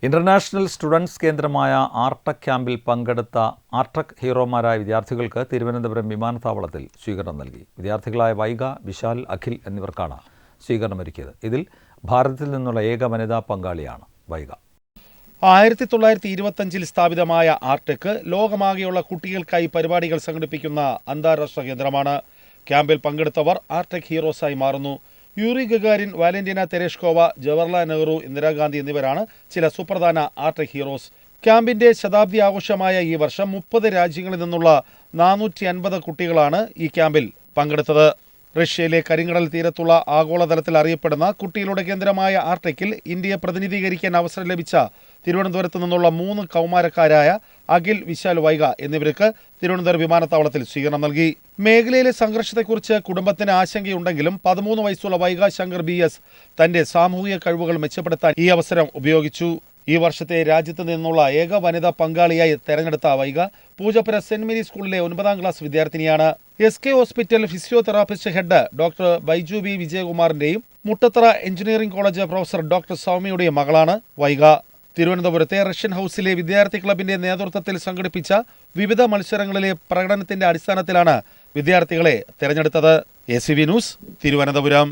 International students കേന്ദ്രമായ ആർടെക് ക്യാമ്പിൽ പങ്കെടുത്ത ആർടെക് ഹീറോമാരായ വിദ്യാർത്ഥികൾക്ക് തിരുവനന്തപുരം വിമാനത്താവളത്തിൽ സ്വീകരണം നൽകി. വിദ്യാർത്ഥികളായ വൈഗ, വിശാൽ, അഖിൽ എന്നിവർക്കാണ് സ്വീകരണമൊരുക്കിയത്. ഇതിൽ ഭാരതത്തിൽ നിന്നുള്ള ഏക വനിതാ പങ്കാളിയാണ് വൈഗ. 1925 സ്ഥാപിതമായ ആർടെക് ലോകമാകെയുള്ള കുട്ടികൾക്കായി പരിപാടികൾ സംഘടിപ്പിക്കുന്ന അന്താരാഷ്ട്ര കേന്ദ്രമാണ്. ക്യാമ്പിൽ പങ്കെടുത്തവർ ആർടെക് ഹീറോസായി മാറുന്നു. യൂറി ഗഗാരിൻ, വാലന്റീന തെരേഷ്കോവ, ജവഹർലാൽ നെഹ്റു, ഇന്ദിരാഗാന്ധി എന്നിവരാണ് ചില സുപ്രധാന ആർടെക് ഹീറോസ്. ക്യാമ്പിന്റെ ശതാബ്ദി ആഘോഷമായ ഈ വർഷം 30 രാജ്യങ്ങളിൽ നിന്നുള്ള 450 കുട്ടികളാണ് ഈ ക്യാമ്പിൽ പങ്കെടുത്തത്. റഷ്യയിലെ കരിങ്കടൽ തീരത്തുള്ള ആഗോളതലത്തിൽ അറിയപ്പെടുന്ന കുട്ടികളുടെ കേന്ദ്രമായ ആർടെക്കിൽ ഇന്ത്യയെ പ്രതിനിധീകരിക്കാൻ അവസരം ലഭിച്ച തിരുവനന്തപുരത്ത് നിന്നുള്ള 3 കൗമാരക്കാരായ അഖിൽ, വിശാൽ, വൈഗ എന്നിവർക്ക് തിരുവനന്തപുരം വിമാനത്താവളത്തിൽ സ്വീകരണം നൽകി. മേഖലയിലെ സംഘർഷത്തെക്കുറിച്ച് കുടുംബത്തിന് ആശങ്കയുണ്ടെങ്കിലും 13 വയസ്സുള്ള വൈഗ ശങ്കർ BS തന്റെ സാമൂഹിക കഴിവുകൾ മെച്ചപ്പെടുത്താൻ ഈ അവസരം ഉപയോഗിച്ചു. ഈ വർഷത്തെ രാജ്യത്ത് നിന്നുള്ള ഏക വനിതാ പങ്കാളിയായി തെരഞ്ഞെടുത്ത വൈഗ പൂജപ്പുര സെന്റ് മേരീസ് സ്കൂളിലെ 9ാം ക്ലാസ് വിദ്യാർത്ഥിനിയാണ്. SK hospital physiotherapist head doctor Baiju B വിജയകുമാറിന്റെയും Muttathara engineering college professor doctor സൗമ്യയുടെയും മകളാണ് വൈഗ. തിരുവനന്തപുരത്തെ റഷ്യൻ ഹൗസിലെ വിദ്യാർത്ഥി ക്ലബിന്റെ നേതൃത്വത്തിൽ സംഘടിപ്പിച്ച വിവിധ മത്സരങ്ങളിലെ പ്രകടനത്തിന്റെ അടിസ്ഥാനത്തിലാണ് വിദ്യാർത്ഥികളെ തെരഞ്ഞെടുത്തത്. ACV news, Thiruvananthapuram.